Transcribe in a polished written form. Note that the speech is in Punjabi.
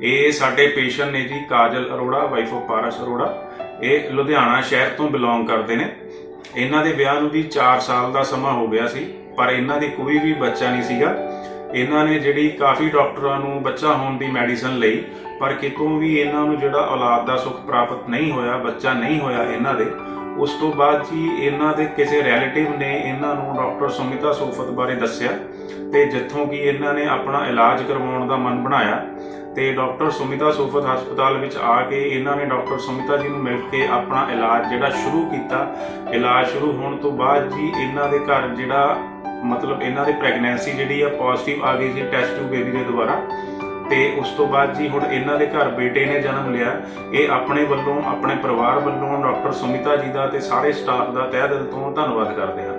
ਇਹ ਸਾਡੇ ਪੇਸ਼ੈਂਟ ਨੇ ਜੀ ਕਾਜਲ ਅਰੋੜਾ, ਵਾਈਫ ਆਫ ਪਾਰਸ ਅਰੋੜਾ। ਇਹ ਲੁਧਿਆਣਾ ਸ਼ਹਿਰ ਤੋਂ ਬਿਲੋਂਗ ਕਰਦੇ ਨੇ। ਇਹਨਾਂ ਦੇ ਵਿਆਹ ਨੂੰ ਜੀ 4 ਸਾਲ ਦਾ ਸਮਾਂ ਹੋ ਗਿਆ ਸੀ, ਪਰ ਇਹਨਾਂ ਦੇ ਕੋਈ ਵੀ ਬੱਚਾ ਨਹੀਂ ਸੀਗਾ। ਇਹਨਾਂ ਨੇ ਜਿਹੜੀ ਕਾਫੀ ਡਾਕਟਰਾਂ ਨੂੰ ਬੱਚਾ ਹੋਣ ਦੀ ਮੈਡੀਸਨ ਲਈ, ਪਰ ਕਿਤੋਂ ਵੀ ਇਹਨਾਂ ਨੂੰ ਜਿਹੜਾ ਔਲਾਦ ਦਾ ਸੁੱਖ ਪ੍ਰਾਪਤ ਨਹੀਂ ਹੋਇਆ, ਬੱਚਾ ਨਹੀਂ ਹੋਇਆ ਇਹਨਾਂ ਦੇ। ਉਸ ਤੋਂ ਬਾਅਦ ਜੀ ਇਹਨਾਂ ਦੇ ਕਿਸੇ ਰਿਲੇਟਿਵ ਨੇ ਇਹਨਾਂ ਨੂੰ ਡਾਕਟਰ ਸੁਮਿਤਾ ਸੋਫਤ ਬਾਰੇ ਦੱਸਿਆ, ਤੇ ਜਿੱਥੋਂ ਕਿ ਇਹਨਾਂ ਨੇ ਆਪਣਾ ਇਲਾਜ ਕਰਵਾਉਣ ਦਾ ਮਨ ਬਣਾਇਆ ਤੇ ਡਾਕਟਰ ਸੁਮਿਤਾ ਸੋਫਤ ਹਸਪਤਾਲ ਵਿੱਚ ਆ ਕੇ ਇਹਨਾਂ ਨੇ ਡਾਕਟਰ ਸੁਮਿਤਾ ਜੀ ਨੂੰ ਮਿਲ ਕੇ ਆਪਣਾ ਇਲਾਜ ਜਿਹੜਾ ਸ਼ੁਰੂ ਕੀਤਾ। ਇਲਾਜ ਸ਼ੁਰੂ ਹੋਣ ਤੋਂ ਬਾਅਦ ਜੀ ਇਹਨਾਂ ਦੇ ਘਰ ਜਿਹੜਾ ਮਤਲਬ ਇਹਨਾਂ ਦੀ ਪ੍ਰੈਗਨੈਂਸੀ ਜਿਹੜੀ ਆ ਪੋਜ਼ਿਟਿਵ ਆ ਗਈ ਸੀ ਟੈਸਟ ਟਿਊਬ ਬੇਬੀ ਦੇ ਦੁਆਰਾ। ਤੇ ਉਸ ਤੋਂ ਬਾਅਦ ਜੀ ਹੁਣ ਇਹਨਾਂ ਦੇ ਘਰ ਬੇਟੇ ਨੇ ਜਨਮ ਲਿਆ। ਇਹ ਆਪਣੇ ਵੱਲੋਂ, ਆਪਣੇ ਪਰਿਵਾਰ ਵੱਲੋਂ ਡਾਕਟਰ ਸੁਮਿਤਾ ਜੀ ਦਾ ਤੇ ਸਾਰੇ ਸਟਾਫ ਦਾ ਤਹਿ ਦਿਲ ਤੋਂ ਧੰਨਵਾਦ ਕਰਦੇ ਹਨ।